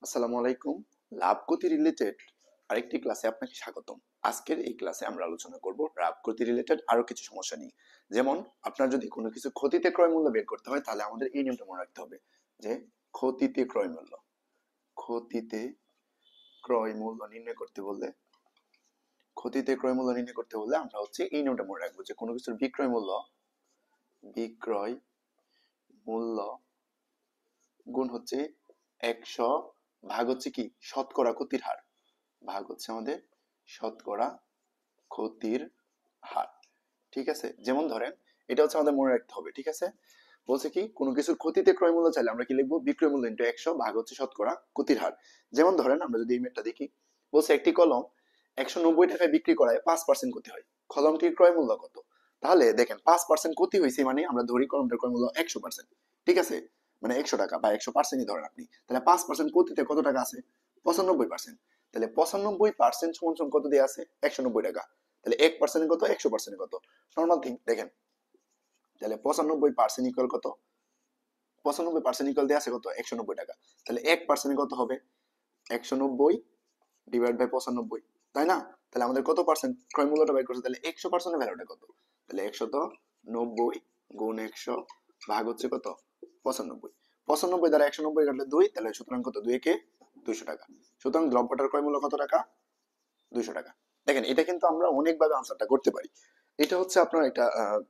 আসসালামু আলাইকুম। লাভ ক্ষতি রিলেটেড আরেকটি ক্লাসে আপনাকে স্বাগতম। আজকের এই ক্লাসে আমরা আলোচনা করব লাভ ক্ষতি রিলেটেড আরো কিছু সমস্যা নিয়ে। যেমন আপনার যদি কোনো কিছু ক্ষতিতে ক্রয় মূল্য বের করতে হয় তাহলে আমাদের এই নিয়মটা মনে রাখতে হবে যে ক্ষতিতে ক্রয় মূল্য, ক্ষতিতে ক্রয় মূল্য নির্ণয় করতে বললে আমরা হচ্ছে এই নিয়মটা মনে রাখবো যে কোনো কিছুর বিক্রয় মূল্য গুণ হচ্ছে 100 ভাগ হচ্ছে কি শতকরা ক্ষতির হার, ভাগ হচ্ছে আমাদের শতকরা ক্ষতির হার। ঠিক আছে, যেমন ধরেন এটা হচ্ছে আমাদের মনে রাখতে হবে। ঠিক আছে, বলছে কি কোনো কিছুর ক্ষতিতে ক্রয় মূল্য চাইলে আমরা কি লিখবো, বিক্রয় মূল্য ইন্টু 100 ভাগ হচ্ছে শতকরা ক্ষতির হার। যেমন ধরেন আমরা যদি এই ম্যাটটা দেখি, বলছে একটি কলম 190 টাকায় বিক্রি করায় 5% ক্ষতি হয়, কলমটির ক্রয় মূল্য কত? তাহলে দেখেন 5% ক্ষতি হয়েছে মানে আমরা ধরি কলমটার ক্রয় মূল্য 100%। ঠিক আছে, মানে 100 টাকা বা 100%ই ধরেন আপনি, তাহলে 5% ক্ষতিতে কত টাকা আছে? 95%। তাহলে 95% সমান সমান কত দিয়ে আছে? 190 টাকা। তাহলে 1% কত, 100% কত? নর্মাল থিং দেখেন, তাহলে 95% ইকুয়াল কত? 95% ইকুয়াল দিয়ে আছে কত? 190 টাকা। তাহলে 1% কত হবে? 190 ডিভাইড বাই 95, তাই না? তাহলে আমাদের কত পার্সেন্ট ক্রয় মূল্যটা বের করছে, তাহলে 100% ভ্যালুটা কত? তাহলে 190 গুণ 100 ভাগ হচ্ছে কত? 95। 95 দ্বারা 190 কাটলে 2, তাহলে সুতরাং কত? 2 কে 200 টাকা। সুতরাং দ্রব্যটার ক্রয় মূল্য কত টাকা? 200 টাকা। দেখেন এটা কিন্তু আমরা অনেকভাবে আনসারটা করতে পারি। এটা হচ্ছে আপনার একটা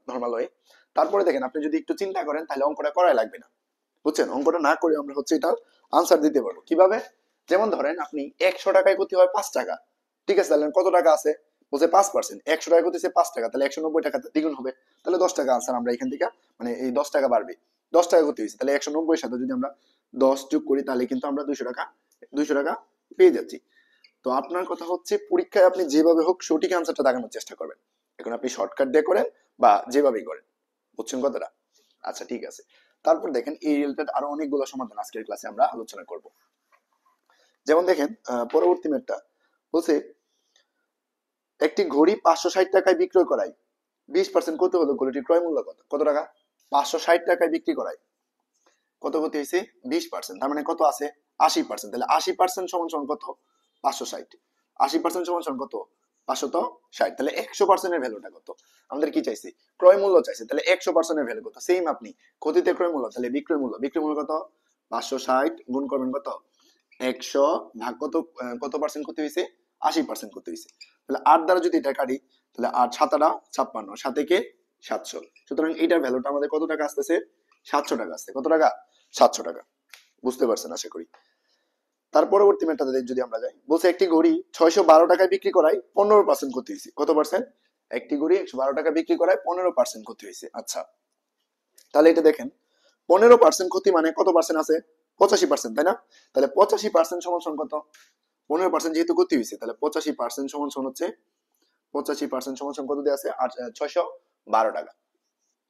নর্মাল ওয়ে। তারপরে দেখেন আপনি যদি একটু চিন্তা করেন তাহলে অঙ্কটা করাই লাগবে না, বুঝছেন? অঙ্কটা না করে আমরা হচ্ছে এটা আনসার দিতে পারবো কিভাবে। যেমন ধরেন আপনি 100 টাকায় ক্ষতি হয় 5 টাকা, ঠিক আছে, তাহলে কত টাকা আছে? বলছে 5%, 100 টাকা ক্ষতি হচ্ছে 5 টাকা, তাহলে 190 টাকা দ্বিগুণ হবে, তাহলে 10 টাকা আনসার। আমরা এখান থেকে মানে এই 10 টাকা বাড়বে, 10 টাকা ক্ষতি হয়েছে, তাহলে 190 সাথে যদি আমরা 10 যোগ করি তাহলে কিন্তু আমরা 200 টাকা পেয়ে যাচ্ছি। তো আপনার কথা হচ্ছে পরীক্ষায় আপনি যেভাবে হোক সঠিক আনসারটা দেখানোর চেষ্টা করবেন। এখন আপনি শর্টকাট দিয়ে করেন বা যেভাবেই করেন, বুঝছেন কথাটা? আচ্ছা ঠিক আছে। তারপর দেখেন এই রিলেটেড আরো অনেকগুলো সমাধান আজকের ক্লাসে আমরা আলোচনা করব। যেমন দেখেন পরবর্তী ম্যাটটা বলছে একটি ঘড়ি 560 টাকায় বিক্রয় করায় 20% কত হলো, ঘড়িটির ক্রয় মূল্য কত? কত টাকা? 560 টাকায় বিক্রি করায় কত ক্ষতি হয়েছে? 20%, তার মানে কত আছে? 80%। তাহলে 80% সমান সমান কত? 560। 80% সমান সমান কত? 560। তাহলে 100% এর ভ্যালুটা কত? আমাদের কি চাইছে? ক্রয় মূল্য চাইছে, তাহলে 100% এর ভ্যালু কত? সেম আপনি ক্ষতিতে ক্রয় মূল্য, তাহলে বিক্রয় মূল্য কত? 560 গুণ করবেন কত? 100 ভাগ কত, কত পার্সেন্ট ক্ষতি হয়েছে? 80% ক্ষতি হয়েছে। তাহলে 8 দ্বারা যদি এটা কাটি তাহলে 8 7 56, 7 কে 700। সুতরাং এইটার ভ্যালুটা আমাদের কত টাকা আসতেছে? 700 টাকা আসছে। কত টাকা? 700 টাকা। বুঝতে পারছেন আশা করি। তার পরবর্তী ম্যাটটাতে যদি আমরা যাই, বলছে একটি ঘড়ি 612 টাকায় বিক্রি করায় 15% ক্ষতি হয়েছে। কত পার্সেন্ট? একটি ঘড়ি 112 টাকা বিক্রি করায় 15% ক্ষতি হয়েছে। আচ্ছা, তাহলে এটা দেখেন 15% ক্ষতি মানে কত পার্সেন্ট আছে? 85%, তাই না? তাহলে 85% সমান সমান কত? 15% যেহেতু ক্ষতি হয়েছে, তাহলে 85% সমান সমান হচ্ছে 85% সমান সমান কত দিয়ে আছে? 612 টাকা।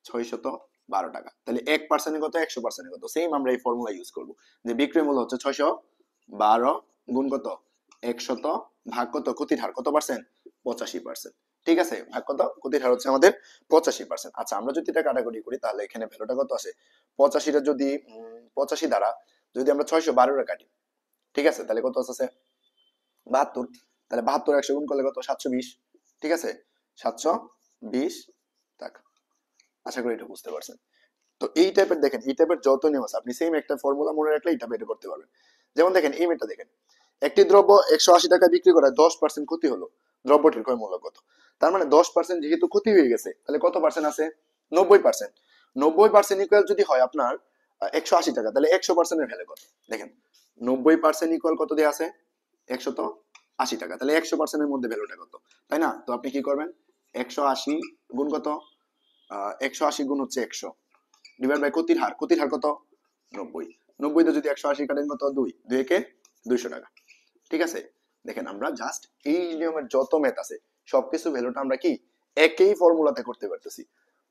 612 টাকা। তাহলে 1% কত? 100% কত? সেম আমরা এই ফর্মুলা ইউজ করব যে বিক্রয় মূল্য হচ্ছে 612 গুণ কত? 100 ভাগ কত? ক্ষতির হার কত পার্সেন্ট? 85%। ঠিক আছে, ভাগ কত? ক্ষতির হার হচ্ছে আমাদের 85%। আচ্ছা, আমরা যদি এটা কাটাকুটি করি তাহলে এখানে ভ্যালুটা কত আসে? 85টা যদি 85 দ্বারা যদি আমরা 612 কাটি, ঠিক আছে, তাহলে কত আছে? 72। তাহলে 72 100 গুণ করলে কত? 720। ঠিক আছে, 720 টাকা। আশা করি এটা বুঝতে পারছেন। তো এই টাইপের দেখেন, এই টাইপের যত নিয়ম আছে আপনি সেম একটা ফর্মুলা মনে রাখলে এটা বের করতে পারবেন। যেমন দেখেন এই মেটটা দেখেন, একটি দ্রব্য 180 টাকা বিক্রি করায় 10% ক্ষতি হলো, দ্রব্যটির ক্রয় মূল্য কত? তার মানে 10% যেহেতু ক্ষতি হয়ে গেছে তাহলে কত পার্সেন্ট আছে? 90%। 90% ইকুয়াল যদি হয় আপনার 180 টাকা, তাহলে 100% এর ভ্যালু কত? দেখেন 90% ইকুয়াল কত দিয়ে আছে? 180 টাকা। তাহলে 100% এর মধ্যে ভ্যালুটা কত, তাই না? তো আপনি কি করবেন? 180 গুণ কত? 180 গুণ হচ্ছে 100 ডিভাইড বাই ক্ষতির হার, ক্ষতির হার কত? 90। 90 তে যদি 180 কাটেন কত? 2, 2 কে 200 টাকা। ঠিক আছে, দেখেন আমরা জাস্ট এই নিয়মের যত ম্যাথ আছে সবকিছু ভ্যালুটা আমরা কি একই ফর্মুলাতে করতে পারতেছি,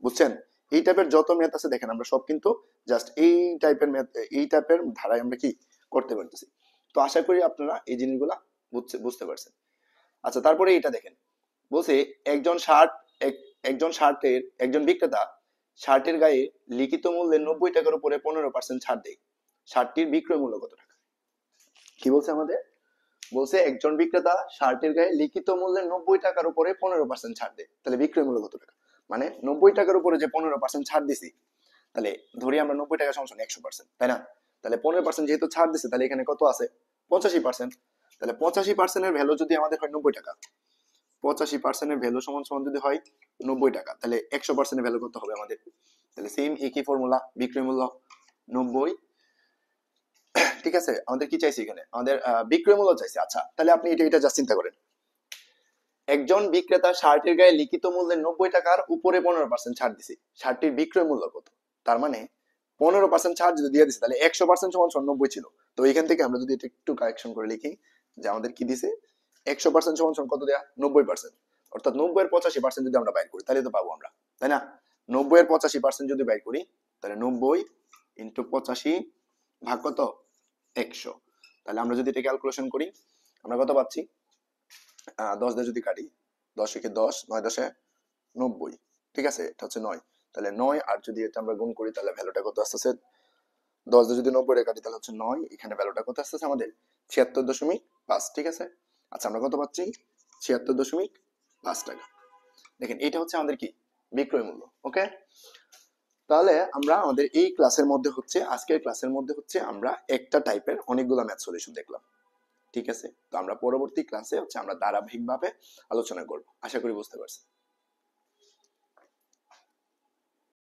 বুঝছেন? এই টাইপের যত ম্যাথ আছে দেখেন আমরা সব কিন্তু জাস্ট এই টাইপের ম্যাথ, এই টাইপের ধারায় আমরা কি করতে পারতেছি। তো আশা করি আপনারা এই জিনিসগুলা বুঝতে পারছেন। আচ্ছা, তারপরে এটা দেখেন, বলছে একজন শার্ট একজন বিক্রেতা শার্টের গায়ে লিখিত মূল্যে 90 টাকার উপরে 15% ছাড় দেয়, শার্টটির বিক্রয় মূল্য কত টাকা? কি বলছে আমাদের? বলছে একজন বিক্রেতা শার্টের গায়ে লিখিত মূল্যে 90 টাকার উপরে 15% ছাড় দেয়, তাহলে বিক্রয় মূল্য কত টাকা? মানে 90 টাকার উপরে যে 15% ছাড় দিছি, তাহলে ধরি আমরা 90 টাকা সমান 100%, তাই না? তাহলে 15% যেহেতু ছাড় দিছে, তাহলে এখানে কত আছে? 85%। তাহলে 85%-এর ভ্যালু যদি আমাদের হয় 90 টাকা, 85%-এর ভ্যালু সমান সমান যদি হয় 90 টাকা, তাহলে 100%-এর ভ্যালু কত হবে আমাদের? তাহলে সেম একই ফর্মুলা, বিক্রয় মূল্য 90। ঠিক আছে, আমাদের কি চাইছে এখানে? আমাদের বিক্রয় মূল্য চাইছে। আচ্ছা, তাহলে আপনি এটা জাস্ট চিন্তা করেন, একজন বিক্রেতা শার্টের গায়ে লিখিত মূল্যে 90 টাকার উপরে 15% ছাড় দিছে, শার্টটির বিক্রয় মূল্য কত? তার মানে 15% ছাড় যদি দিয়ে দিছে, তাহলে 100% সমান 90 ছিল। তো এখান থেকে আমরা যদি এটা একটু কারেকশন করে লিখি, যে আমাদের কি দিছে, 100% সমান সমান কত দেয়া? 90%। অর্থাৎ 90-এর 85% যদি আমরা বাইর করি, তাহলে তো পাবো আমরা, তাই না? 90-এর 85% যদি বাইর করি, তাহলে 90 ইন্টু 85 ভাগ কত? 100। তাহলে আমরা যদি এটা ক্যালকুলেশন করি, আমরা কত পাচ্ছি? 10 দিয়ে যদি কাটি, 10 একে 10, 9 10 90, ঠিক আছে, এটা হচ্ছে 9। তাহলে 9 আর যদি এটা আমরা গুণ করি, তাহলে ভ্যালুটা কত আসতেছে? 10 দিয়ে যদি 90 কাটি, তাহলে হচ্ছে 9, এখানে ভ্যালুটা কত আসতেছে আমাদের? 76.5, ঠিক আছে। আচ্ছা, আমরা কত পাচ্ছি? 76.5 টাকা। দেখেন, এটা হচ্ছে আমাদের কি? বিক্রয় মূল্য। ওকে, তাহলে আমরা আমাদের এই ক্লাসের মধ্যে হচ্ছে, আজকের ক্লাসের মধ্যে হচ্ছে আমরা একটা টাইপের অনেকগুলো ম্যাথ সলিউশন দেখলাম, ঠিক আছে। তো আমরা পরবর্তী ক্লাসে হচ্ছে আমরা ধারাবাহিকভাবে আলোচনা করব, আশা করি বুঝতে পারছি।